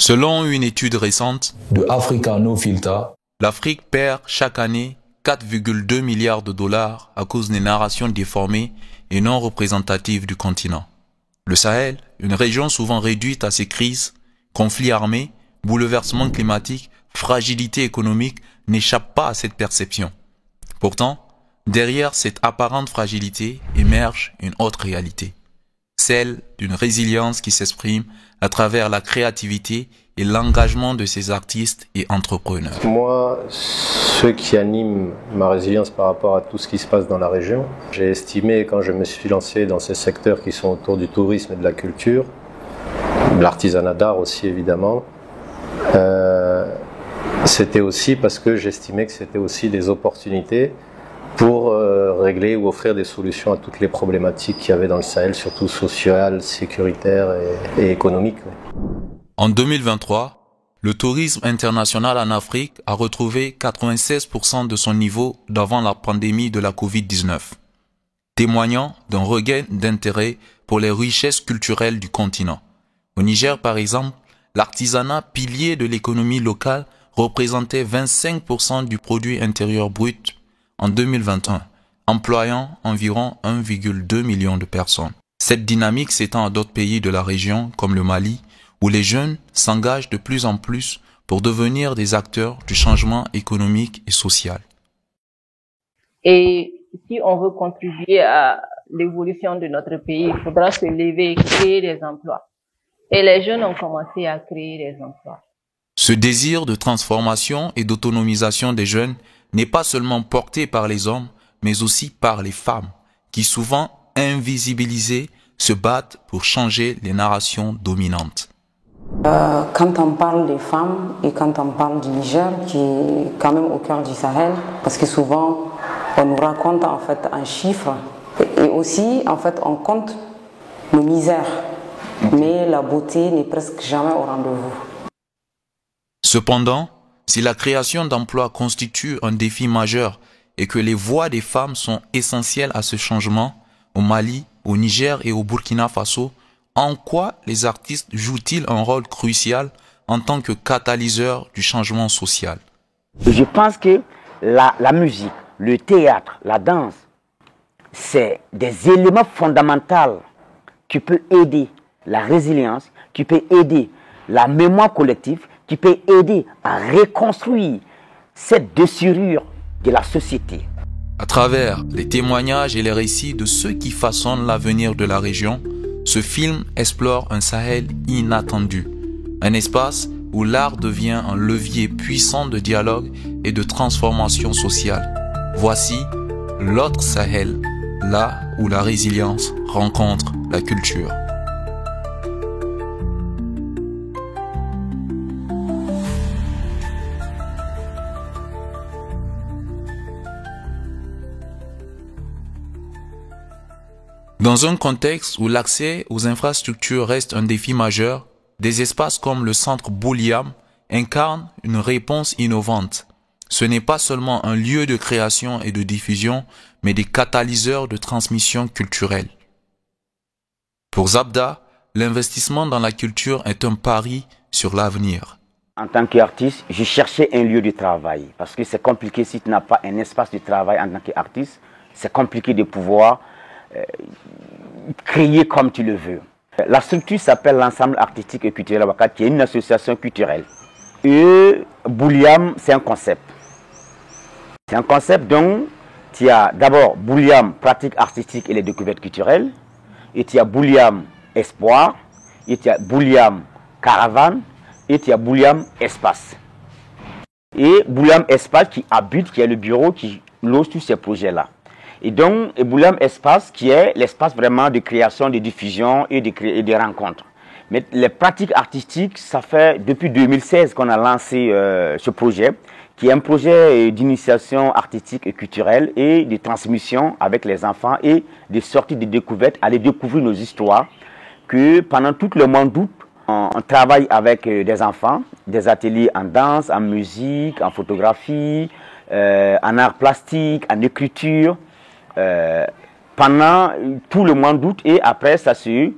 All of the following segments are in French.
Selon une étude récente de Africa No Filter, l'Afrique perd chaque année 4,2 milliards de dollars à cause des narrations déformées et non représentatives du continent. Le Sahel, une région souvent réduite à ses crises, conflits armés, bouleversements climatiques, fragilité économique, n'échappe pas à cette perception. Pourtant, derrière cette apparente fragilité émerge une autre réalité, celle d'une résilience qui s'exprime à travers la créativité et l'engagement de ces artistes et entrepreneurs. Moi, ce qui anime ma résilience par rapport à tout ce qui se passe dans la région, j'ai estimé quand je me suis lancé dans ces secteurs qui sont autour du tourisme et de la culture, de l'artisanat d'art aussi évidemment, c'était aussi parce que j'estimais que c'était aussi des opportunités pour régler ou offrir des solutions à toutes les problématiques qu'il y avait dans le Sahel, surtout sociales, sécuritaires et économiques. En 2023, le tourisme international en Afrique a retrouvé 96% de son niveau d'avant la pandémie de la Covid-19, témoignant d'un regain d'intérêt pour les richesses culturelles du continent. Au Niger, par exemple, l'artisanat, pilier de l'économie locale, représentait 25% du produit intérieur brut en 2021, employant environ 1,2 million de personnes. Cette dynamique s'étend à d'autres pays de la région comme le Mali, où les jeunes s'engagent de plus en plus pour devenir des acteurs du changement économique et social. Et si on veut contribuer à l'évolution de notre pays, il faudra se lever et créer des emplois. Et les jeunes ont commencé à créer des emplois. Ce désir de transformation et d'autonomisation des jeunes n'est pas seulement porté par les hommes, mais aussi par les femmes, qui souvent invisibilisées se battent pour changer les narrations dominantes. Quand on parle des femmes et quand on parle du Niger, qui est quand même au cœur du Sahel, parce que souvent on nous raconte en fait un chiffre et aussi en fait on compte nos misères, mais la beauté n'est presque jamais au rendez-vous. Cependant, si la création d'emplois constitue un défi majeur et que les voix des femmes sont essentielles à ce changement, au Mali, au Niger et au Burkina Faso, en quoi les artistes jouent-ils un rôle crucial en tant que catalyseur du changement social? Je pense que la musique, le théâtre, la danse, c'est des éléments fondamentaux qui peuvent aider la résilience, qui peuvent aider la mémoire collective, qui peut aider à reconstruire cette déchirure de la société. À travers les témoignages et les récits de ceux qui façonnent l'avenir de la région, ce film explore un Sahel inattendu, un espace où l'art devient un levier puissant de dialogue et de transformation sociale. Voici l'autre Sahel, là où la résilience rencontre la culture. Dans un contexte où l'accès aux infrastructures reste un défi majeur, des espaces comme le centre Bouliam incarnent une réponse innovante. Ce n'est pas seulement un lieu de création et de diffusion, mais des catalyseurs de transmission culturelle. Pour Zabda, l'investissement dans la culture est un pari sur l'avenir. En tant qu'artiste, je cherchais un lieu de travail parce que c'est compliqué si tu n'as pas un espace de travail en tant qu'artiste. C'est compliqué de pouvoir créer comme tu le veux. La structure s'appelle l'Ensemble artistique et culturel Wakat, qui est une association culturelle. Et Bouliam, c'est un concept. C'est un concept dont tu as d'abord Bouliam, pratique artistique et les découvertes culturelles. Et tu as Bouliam, espoir. Et tu as Bouliam, caravane. Et tu as Bouliam, espace. Et Bouliam, espace qui habite, qui est le bureau qui loge tous ces projets-là. Et donc, Bouliam Espace, qui est l'espace vraiment de création, de diffusion et de rencontres. Mais les pratiques artistiques, ça fait depuis 2016 qu'on a lancé ce projet, qui est un projet d'initiation artistique et culturelle et de transmission avec les enfants et de sorties de découvertes, aller découvrir nos histoires, que pendant tout le mois d'août, on travaille avec des enfants, des ateliers en danse, en musique, en photographie, en art plastique, en écriture, pendant tout le mois d'août, et après ça se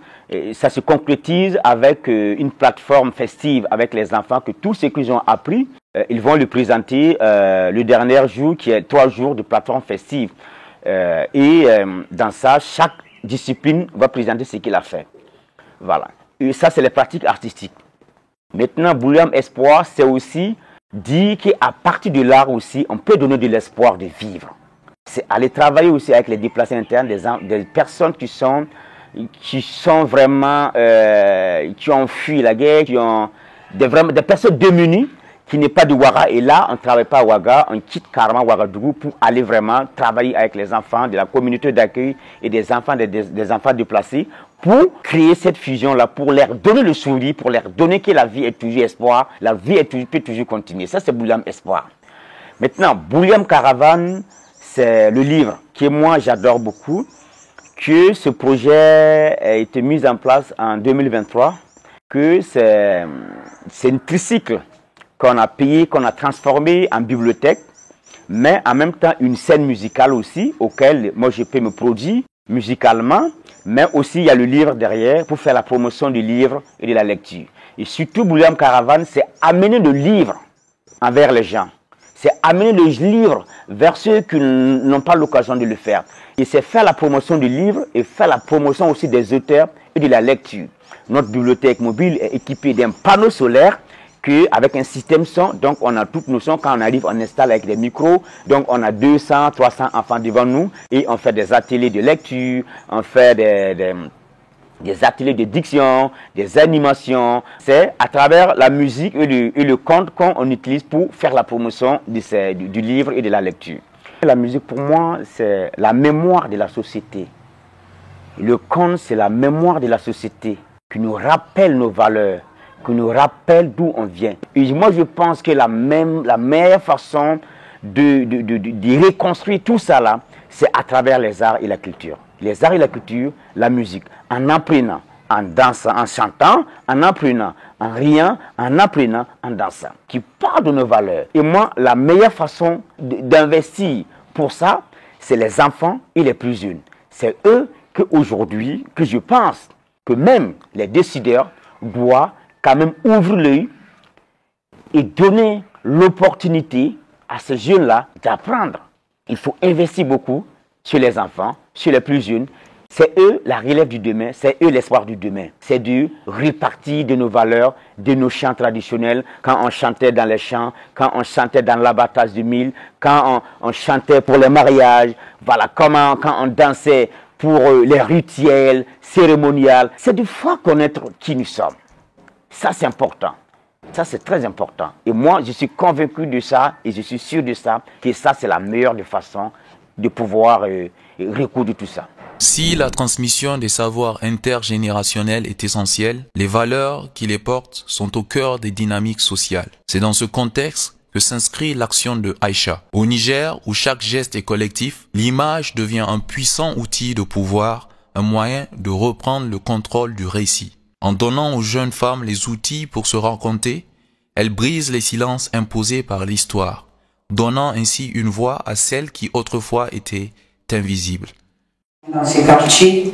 ça se concrétise avec une plateforme festive avec les enfants, que tout ce qu'ils ont appris, ils vont le présenter le dernier jour, qui est 3 jours de plateforme festive. Dans ça, chaque discipline va présenter ce qu'il a fait. Voilà. Et ça, c'est les pratiques artistiques. Maintenant, Bouliam Espoir, c'est aussi dire qu'à partir de l'art aussi, on peut donner de l'espoir de vivre. C'est aller travailler aussi avec les déplacés internes, des personnes qui sont vraiment, qui ont fui la guerre, qui ont des personnes démunies, qui n'est pas de Ouaga. Et là, on ne travaille pas à Ouaga, on quitte carrément Ouagadougou pour aller vraiment travailler avec les enfants de la communauté d'accueil et des enfants déplacés, pour créer cette fusion-là, pour leur donner le sourire, pour leur donner que la vie est toujours espoir, la vie peut toujours continuer. Ça, c'est Bouliam Espoir. Maintenant, Bouliam Caravane, c'est le livre que moi, j'adore beaucoup, que ce projet a été mis en place en 2023, que c'est un tricycle qu'on a payé, qu'on a transformé en bibliothèque, mais en même temps une scène musicale aussi, auquel moi je peux me produire musicalement, mais aussi il y a le livre derrière pour faire la promotion du livre et de la lecture. Et surtout, Bouliam Caravane, c'est amener le livre envers les gens. C'est amener le livre vers ceux qui n'ont pas l'occasion de le faire. Et c'est faire la promotion du livre et faire la promotion aussi des auteurs et de la lecture. Notre bibliothèque mobile est équipée d'un panneau solaire avec un système son, donc on a toute notion, quand on arrive, on installe avec des micros, donc on a 200, 300 enfants devant nous, et on fait des ateliers de lecture, on fait des ateliers de diction, des animations. C'est à travers la musique et le conte qu'on utilise pour faire la promotion du livre et de la lecture. La musique, pour moi, c'est la mémoire de la société. Le conte, c'est la mémoire de la société qui nous rappelle nos valeurs, qui nous rappelle d'où on vient. Et moi, je pense que la meilleure façon de reconstruire tout ça là, c'est à travers les arts et la culture. Les arts et la culture, la musique, en apprenant, en dansant, en chantant, en apprenant, en riant, en apprenant, en dansant, qui parle de nos valeurs. Et moi, la meilleure façon d'investir pour ça, c'est les enfants et les plus jeunes. C'est eux qu'aujourd'hui, que je pense que même les décideurs doivent quand même ouvrir l'œil et donner l'opportunité à ces jeunes-là d'apprendre. Il faut investir beaucoup sur les enfants, sur les plus jeunes. C'est eux la relève du demain, c'est eux l'espoir du demain. C'est de repartir de nos valeurs, de nos chants traditionnels, quand on chantait dans les champs, quand on chantait dans l'abattage du mil, quand on chantait pour les mariages, voilà, quand on dansait pour les rituels, cérémoniales. C'est de fois connaître qui nous sommes. Ça, c'est important. Ça, c'est très important. Et moi, je suis convaincu de ça et je suis sûr de ça, que ça, c'est la meilleure des façons de pouvoir recoudre tout ça. Si la transmission des savoirs intergénérationnels est essentielle, les valeurs qui les portent sont au cœur des dynamiques sociales. C'est dans ce contexte que s'inscrit l'action de Aïcha. Au Niger, où chaque geste est collectif, l'image devient un puissant outil de pouvoir, un moyen de reprendre le contrôle du récit. En donnant aux jeunes femmes les outils pour se raconter, elles brisent les silences imposés par l'histoire, donnant ainsi une voix à celles qui autrefois étaient invisibles. Dans ce quartier,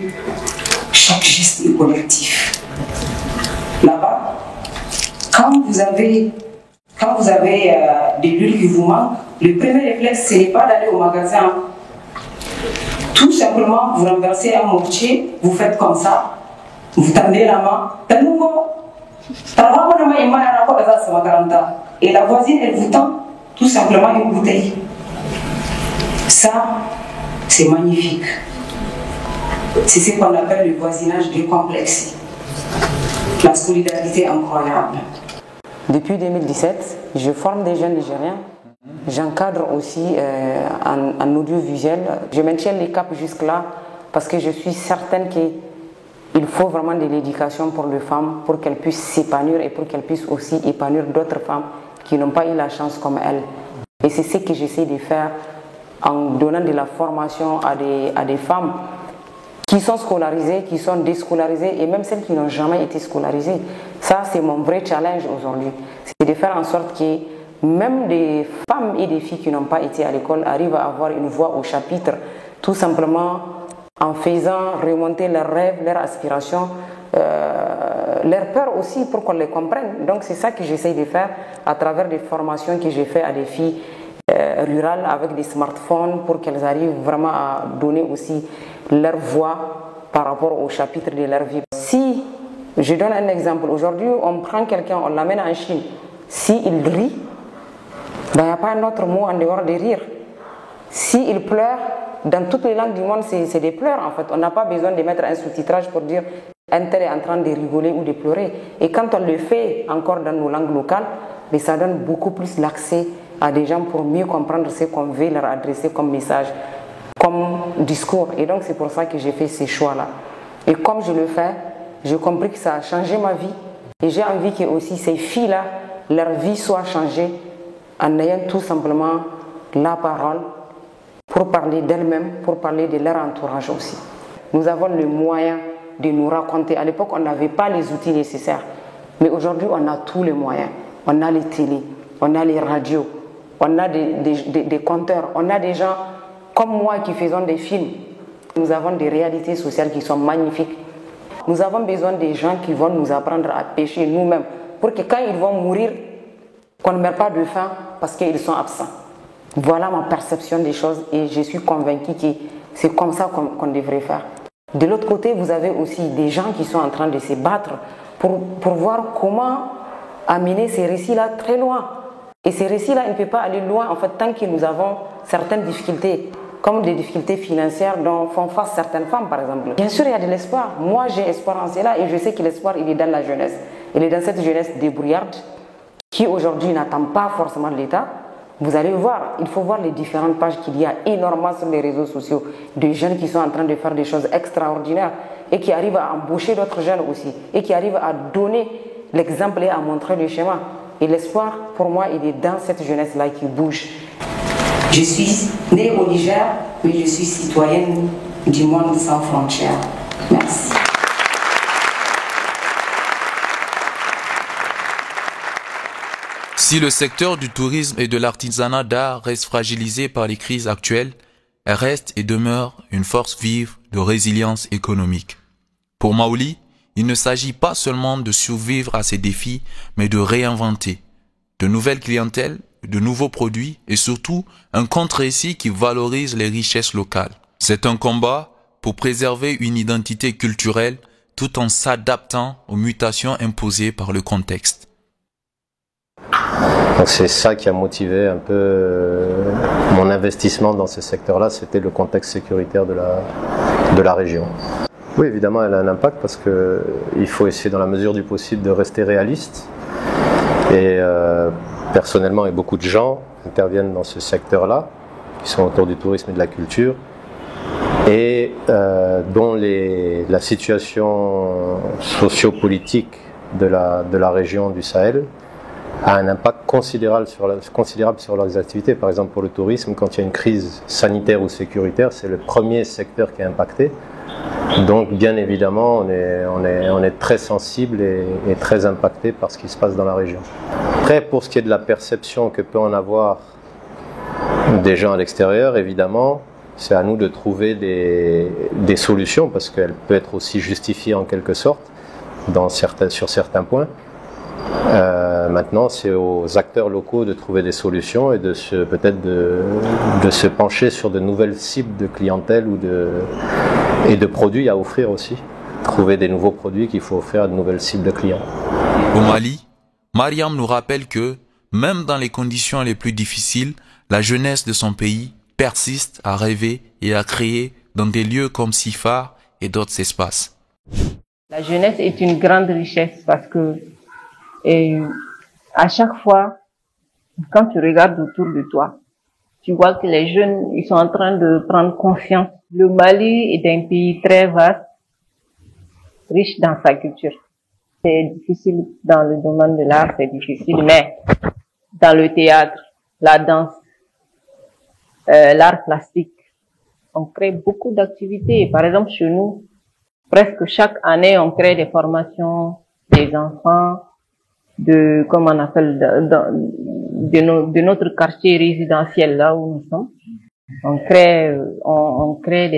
chaque geste est collectif. Là-bas, quand vous avez des l'huile qui vous manque, le premier réflexe, ce n'est pas d'aller au magasin. Tout simplement, vous renversez un mortier, vous faites comme ça, vous tendez la main, et la voisine, elle vous tend tout simplement une bouteille. Ça, c'est magnifique. C'est ce qu'on appelle le voisinage décomplexé. La solidarité incroyable. Depuis 2017, je forme des jeunes Nigériens. J'encadre aussi en audiovisuel. Je maintiens les caps jusque-là parce que je suis certaine qu'il faut vraiment de l'éducation pour les femmes pour qu'elles puissent s'épanouir et pour qu'elles puissent aussi épanouir d'autres femmes qui n'ont pas eu la chance comme elles. Et c'est ce que j'essaie de faire en donnant de la formation à des femmes qui sont scolarisées, qui sont déscolarisées et même celles qui n'ont jamais été scolarisées. Ça, c'est mon vrai challenge aujourd'hui. C'est de faire en sorte que même des femmes et des filles qui n'ont pas été à l'école arrivent à avoir une voix au chapitre, tout simplement en faisant remonter leurs rêves, leurs aspirations leur peur aussi pour qu'on les comprenne. Donc c'est ça que j'essaye de faire à travers des formations que j'ai fait à des filles rurales avec des smartphones pour qu'elles arrivent vraiment à donner aussi leur voix par rapport au chapitre de leur vie. Si, je donne un exemple, aujourd'hui on prend quelqu'un, on l'amène en Chine, s'il rit, il n'y a pas un autre mot en dehors de rire. S'il pleure, dans toutes les langues du monde, c'est des pleurs en fait. On n'a pas besoin de mettre un sous-titrage pour dire un tel est en train de rigoler ou de pleurer. Et quand on le fait encore dans nos langues locales, mais ça donne beaucoup plus l'accès à des gens pour mieux comprendre ce qu'on veut leur adresser comme message, comme discours. Et donc c'est pour ça que j'ai fait ces choix-là. Et comme je le fais, j'ai compris que ça a changé ma vie. Et j'ai envie que aussi ces filles-là, leur vie soit changée en ayant tout simplement la parole pour parler d'elles-mêmes, pour parler de leur entourage aussi. Nous avons le moyen de nous raconter. À l'époque, on n'avait pas les outils nécessaires. Mais aujourd'hui, on a tous les moyens. On a les télés, on a les radios, on a des compteurs, on a des gens comme moi qui faisons des films. Nous avons des réalités sociales qui sont magnifiques. Nous avons besoin des gens qui vont nous apprendre à pêcher nous-mêmes pour que quand ils vont mourir, qu'on ne meurt pas de faim parce qu'ils sont absents. Voilà ma perception des choses et je suis convaincue que c'est comme ça qu'on devrait faire. De l'autre côté, vous avez aussi des gens qui sont en train de se battre pour voir comment amener ces récits-là très loin. Et ces récits-là, ils ne peuvent pas aller loin en fait tant que nous avons certaines difficultés, comme des difficultés financières dont font face certaines femmes par exemple. Bien sûr, il y a de l'espoir. Moi, j'ai espoir en cela et je sais que l'espoir, il est dans la jeunesse. Il est dans cette jeunesse débrouillarde qui aujourd'hui n'attend pas forcément l'État. Vous allez voir, il faut voir les différentes pages qu'il y a énormément sur les réseaux sociaux de jeunes qui sont en train de faire des choses extraordinaires et qui arrivent à embaucher d'autres jeunes aussi et qui arrivent à donner l'exemple et à montrer le schéma. Et l'espoir, pour moi, il est dans cette jeunesse-là qui bouge. Je suis née au Niger, mais je suis citoyenne du monde sans frontières. Merci. Si le secteur du tourisme et de l'artisanat d'art reste fragilisé par les crises actuelles, elle reste et demeure une force vive de résilience économique. Pour Maouli, il ne s'agit pas seulement de survivre à ces défis, mais de réinventer de nouvelles clientèles, de nouveaux produits et surtout un contre-récit qui valorise les richesses locales. C'est un combat pour préserver une identité culturelle tout en s'adaptant aux mutations imposées par le contexte. C'est ça qui a motivé un peu mon investissement dans ce secteur-là, c'était le contexte sécuritaire de la région. Oui, évidemment, elle a un impact parce qu'il faut essayer dans la mesure du possible de rester réaliste. Et personnellement, et beaucoup de gens interviennent dans ce secteur-là, qui sont autour du tourisme et de la culture, et dont la situation socio-politique de la région du Sahel a un impact considérable sur leurs activités. Par exemple, pour le tourisme, quand il y a une crise sanitaire ou sécuritaire, c'est le premier secteur qui est impacté. Donc, bien évidemment, on est très sensible et très impacté par ce qui se passe dans la région. Après, pour ce qui est de la perception que peut en avoir des gens à l'extérieur, évidemment, c'est à nous de trouver des solutions, parce qu'elle peut être aussi justifiée en quelque sorte sur certains points. Maintenant, c'est aux acteurs locaux de trouver des solutions et peut-être de se pencher sur de nouvelles cibles de clientèle et de produits à offrir aussi. Trouver des nouveaux produits qu'il faut offrir à de nouvelles cibles de clients. Au Mali, Mariam nous rappelle que, même dans les conditions les plus difficiles, la jeunesse de son pays persiste à rêver et à créer dans des lieux comme Sifar et d'autres espaces. La jeunesse est une grande richesse parce que à chaque fois, quand tu regardes autour de toi, tu vois que les jeunes, ils sont en train de prendre confiance. Le Mali est un pays très vaste, riche dans sa culture. C'est difficile dans le domaine de l'art, c'est difficile, mais dans le théâtre, la danse, l'art plastique, on crée beaucoup d'activités. Par exemple, chez nous, presque chaque année, on crée des formations des enfants, comme on appelle, de notre quartier résidentiel là où nous sommes. On crée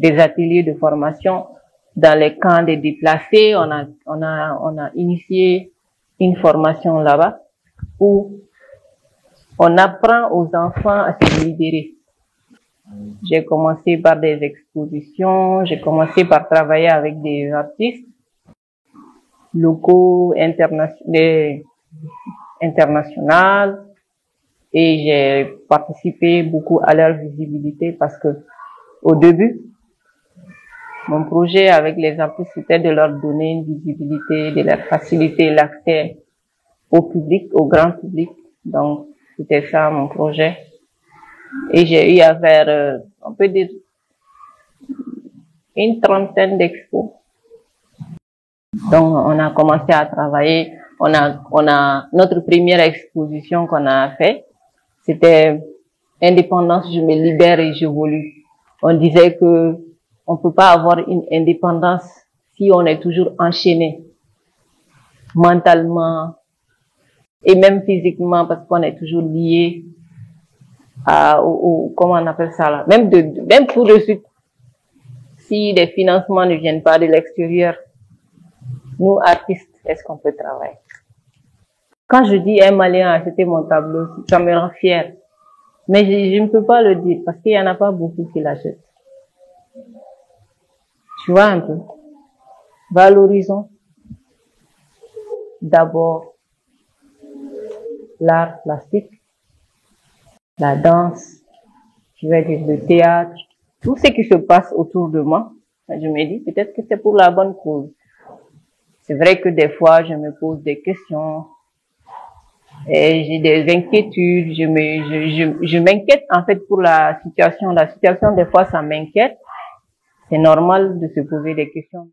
des ateliers de formation dans les camps des déplacés. On a initié une formation là-bas où on apprend aux enfants à se libérer. J'ai commencé par des expositions, j'ai commencé par travailler avec des artistes locaux, internationaux, et j'ai participé beaucoup à leur visibilité parce que au début, mon projet avec les artistes, c'était de leur donner une visibilité, de leur faciliter l'accès au public, au grand public. Donc, c'était ça mon projet. Et j'ai eu à faire, on peut dire, une trentaine d'expos. Donc, on a commencé à travailler. On a notre première exposition qu'on a fait. C'était Indépendance, je me libère et j'évolue. On disait que on peut pas avoir une indépendance si on est toujours enchaîné mentalement et même physiquement parce qu'on est toujours lié comment on appelle ça là, même pour de suite, si les financements ne viennent pas de l'extérieur, nous artistes, est-ce qu'on peut travailler? Quand je dis un Malien a acheté mon tableau, ça me rend fière. Mais je ne peux pas le dire parce qu'il y en a pas beaucoup qui l'achètent. Tu vois un peu. Valorisons d'abord l'art plastique, la danse, je vais dire le théâtre, tout ce qui se passe autour de moi. Je me dis peut-être que c'est pour la bonne cause. C'est vrai que des fois je me pose des questions et j'ai des inquiétudes. Je m'inquiète en fait pour la situation. La situation des fois ça m'inquiète. C'est normal de se poser des questions.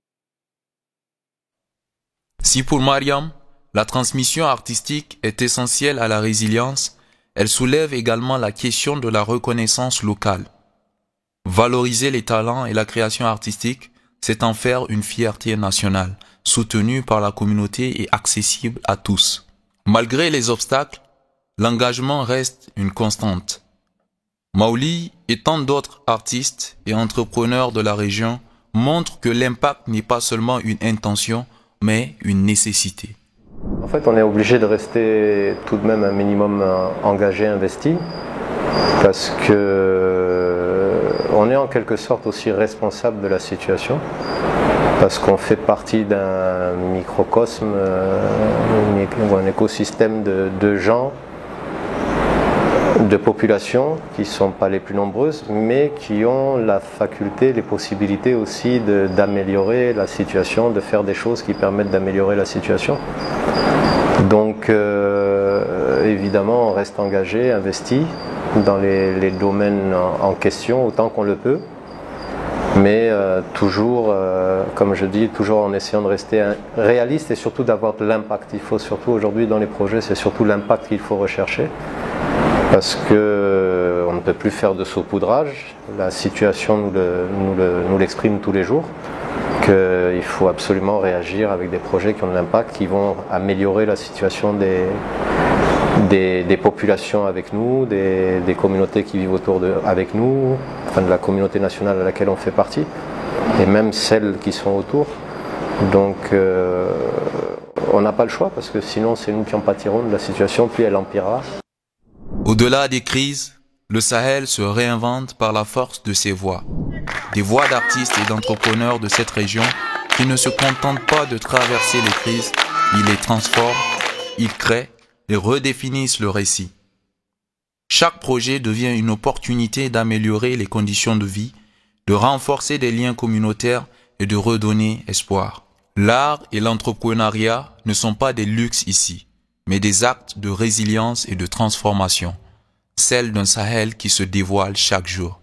Si pour Mariam, la transmission artistique est essentielle à la résilience, elle soulève également la question de la reconnaissance locale. Valoriser les talents et la création artistique, c'est en faire une fierté nationale, soutenue par la communauté et accessible à tous. Malgré les obstacles, l'engagement reste une constante. Maouli et tant d'autres artistes et entrepreneurs de la région montrent que l'impact n'est pas seulement une intention, mais une nécessité. En fait, on est obligé de rester tout de même un minimum engagé, investi, parce que on est en quelque sorte aussi responsable de la situation, parce qu'on fait partie d'un microcosme, un écosystème de gens, de populations qui ne sont pas les plus nombreuses, mais qui ont la faculté, les possibilités aussi d'améliorer la situation, de faire des choses qui permettent d'améliorer la situation. Donc évidemment on reste engagé, investi dans les domaines en question autant qu'on le peut, mais toujours, comme je dis, toujours en essayant de rester réaliste et surtout d'avoir de l'impact. Il faut surtout aujourd'hui dans les projets, c'est surtout l'impact qu'il faut rechercher. Parce qu'on ne peut plus faire de saupoudrage, la situation nous l'exprime tous les jours, qu'il faut absolument réagir avec des projets qui ont de l'impact, qui vont améliorer la situation des populations avec nous, des communautés qui vivent avec nous, enfin de la communauté nationale à laquelle on fait partie, et même celles qui sont autour. Donc on n'a pas le choix parce que sinon c'est nous qui en pâtirons de la situation, puis elle empirera. Au-delà des crises, le Sahel se réinvente par la force de ses voix. Des voix d'artistes et d'entrepreneurs de cette région qui ne se contentent pas de traverser les crises, ils les transforment, ils créent et redéfinissent le récit. Chaque projet devient une opportunité d'améliorer les conditions de vie, de renforcer des liens communautaires et de redonner espoir. L'art et l'entrepreneuriat ne sont pas des luxes ici, mais des actes de résilience et de transformation, celle d'un Sahel qui se dévoile chaque jour.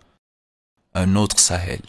Un autre Sahel.